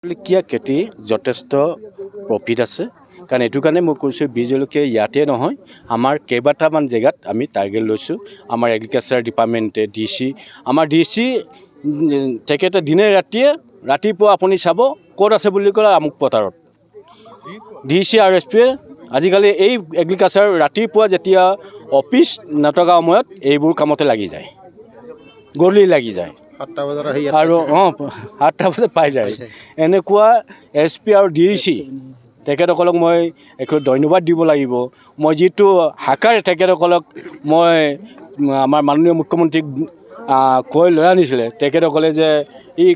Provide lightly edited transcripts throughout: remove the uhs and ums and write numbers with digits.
জলকীয়া খেতি যথেষ্ট প্ৰফিট আছে কাৰণ এইটো কাৰণে মই কৈছোঁ বীজ জলকীয়া ইয়াতে নহয় আমাৰ কেইবাটামান জেগাত আমি টাৰ্গেট লৈছোঁ আমাৰ এগ্ৰিকালচাৰ ডিপাৰ্টমেণ্টে DC আমাৰ DC তেখেতে দিনে ৰাতিপুৱা আপুনি চাব ক'ত আছে বুলি ক'লে আমুক পথাৰত DC আৰু SP আজিকালি এই এগ্ৰিকালচাৰ ৰাতিপুৱা যেতিয়া অফিচ নথকা সময়ত এইবোৰ কামতে লাগি যায় গধূলি লাগি যায় আৰু 7টা বজাত পাই যায় এনেকুৱা SP আৰু DC তেখেতসকলক মই একো ধন্যবাদ দিব লাগিব মই যিটো হাকাৰে তেখেতসকলক মই আমাৰ মাননীয় মুখ্যমন্ত্ৰীক কৈ লৈ আনিছিলে তেখেতসকলে যে এই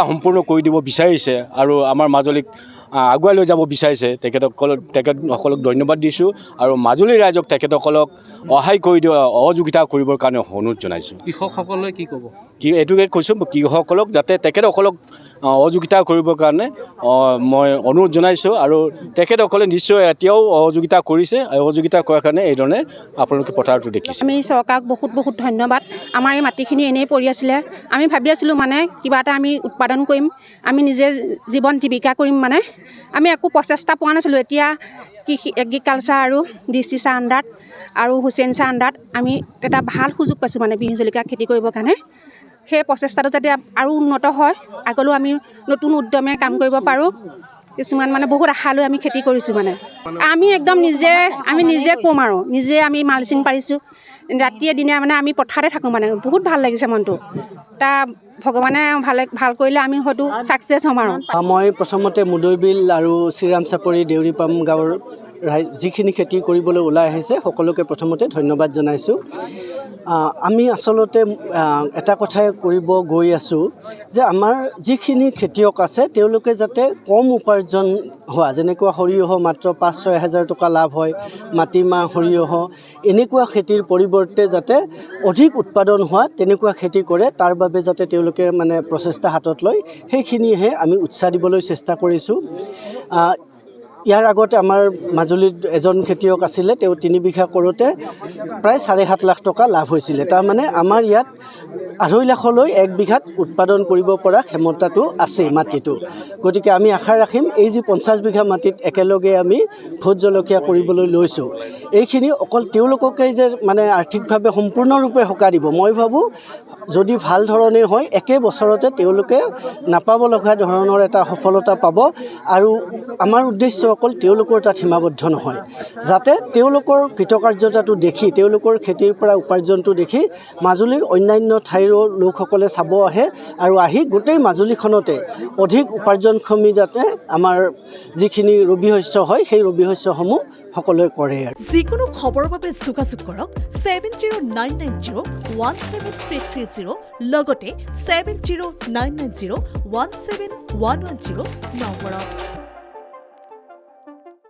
সম্পূৰ্ণ কৰি দিব বিচাৰিছে আৰু আমাৰ মাজুলীক আগুৱাই লৈ যাব বিচাৰিছে তেখেতসকলক ধন্যবাদ দিছোঁ আৰু মাজুলী ৰাইজক তেখেতসকলক সহায় কৰি দিয়া সহযোগিতা কৰিবৰ কাৰণে অনুৰোধ জনাইছোঁ কৃষকসকলে কি ক'ব এইটোকে কৈছোঁ কৃষকসকলক যাতে তেখেতসকলক সহযোগিতা কৰিবৰ কাৰণে মই অনুৰোধ জনাইছোঁ আৰু তেখেতসকলে নিশ্চয় এতিয়াও সহযোগিতা কৰিছে সহযোগিতা কৰাৰ কাৰণে এইধৰণে আপোনালোকে পথাৰটো দেখিছে আমি চৰকাৰক বহুত ধন্যবাদ আমাৰ এই মাটিখিনি এনেই পৰি আছিলে আমি ভাবি আছিলোঁ মানে কিবা এটা আমি উৎপাদন কৰিম আমি নিজে জীৱন জীৱিকা কৰিম মানে আমি একো প্ৰচেষ্টা পোৱা নাছিলোঁ এতিয়া কৃষি এগ্ৰিকালচাৰ আৰু DC ছাৰ আণ্ডাৰত আৰু হুছেইন ছাৰ আণ্ডাৰত আমি এটা ভাল সুযোগ পাইছোঁ মানে বিহু জলকীয়া খেতি কৰিবৰ কাৰণে সেই প্ৰচেষ্টাটো যাতে আৰু উন্নত হয় আগলৈও আমি নতুন উদ্যমে কাম কৰিব পাৰোঁ কিছুমান মানে বহুত আশা লৈ আমি খেতি কৰিছোঁ মানে আমি একদম নিজে কম আৰু নিজে আমি মালচিং পাৰিছোঁ ৰাতিয়ে দিনে মানে আমি পথাৰতে থাকোঁ মানে বহুত ভাল লাগিছে মনটো ভগৱানে ভাল কৰিলে আমি হয়তো ছাকচেছ হ'ম আৰু মই প্ৰথমতে মুদৈবিল আৰু শ্ৰীৰাম চাপৰি দেউৰীপাম গাঁৱৰ যিখিনি খেতি কৰিবলৈ ওলাই আহিছে সকলোকে প্ৰথমতে ধন্যবাদ জনাইছোঁ আমি আচলতে এটা কথাই কৰিব গৈ আছোঁ যে আমাৰ যিখিনি খেতিয়ক আছে তেওঁলোকে যাতে কম উপাৰ্জন হোৱা যেনেকুৱা সৰিয়হ মাত্ৰ 5-6 হাজাৰ টকা লাভ হয় মাটিমাহ সৰিয়হ এনেকুৱা খেতিৰ পৰিৱৰ্তে যাতে অধিক উৎপাদন হোৱা তেনেকুৱা খেতি কৰে তাৰ বাবে যাতে তেওঁলোকে মানে প্ৰচেষ্টা হাতত লয় সেইখিনিহে আমি উৎসাহ দিবলৈ চেষ্টা কৰিছোঁ ইয়াৰ আগতে আমাৰ মাজুলীত এজন খেতিয়ক আছিলে তেওঁ 3 বিঘা কৰোঁতে প্ৰায় 7.5 লাখ টকা লাভ হৈছিলে তাৰমানে আমাৰ ইয়াত 2.5 লাখলৈ 1 বিঘাত উৎপাদন কৰিব পৰা ক্ষমতাটো আছে মাটিটো গতিকে আমি আশা ৰাখিম এই যি 50 বিঘা মাটিত একেলগে আমি ভোট জলকীয়া কৰিবলৈ লৈছোঁ এইখিনি অকল তেওঁলোককে যে মানে আৰ্থিকভাৱে সম্পূৰ্ণৰূপে সকাহ দিব মই ভাবোঁ যদি ভাল ধৰণে হয় একে বছৰতে তেওঁলোকে নাপাব লগা ধৰণৰ এটা সফলতা পাব আৰু আমাৰ উদ্দেশ্য অকল তেওঁলোকৰ তাত সীমাবদ্ধ নহয় যাতে তেওঁলোকৰ কৃতকাৰ্যতাটো দেখি তেওঁলোকৰ খেতিৰ পৰা উপাৰ্জনটো দেখি মাজুলীৰ অন্যান্য ঠাইৰ লোকসকলে চাব আহে আৰু আহি গোটেই মাজুলীখনতে অধিক উপাৰ্জনক্ষমী যাতে আমাৰ যিখিনি ৰবি শস্য হয় সেই ৰবি শস্যসমূহ সকলোৱে কৰে যিকোনো খবৰৰ বাবে যোগাযোগ কৰক 7099017330 লগতে 7099017110 নম্বৰত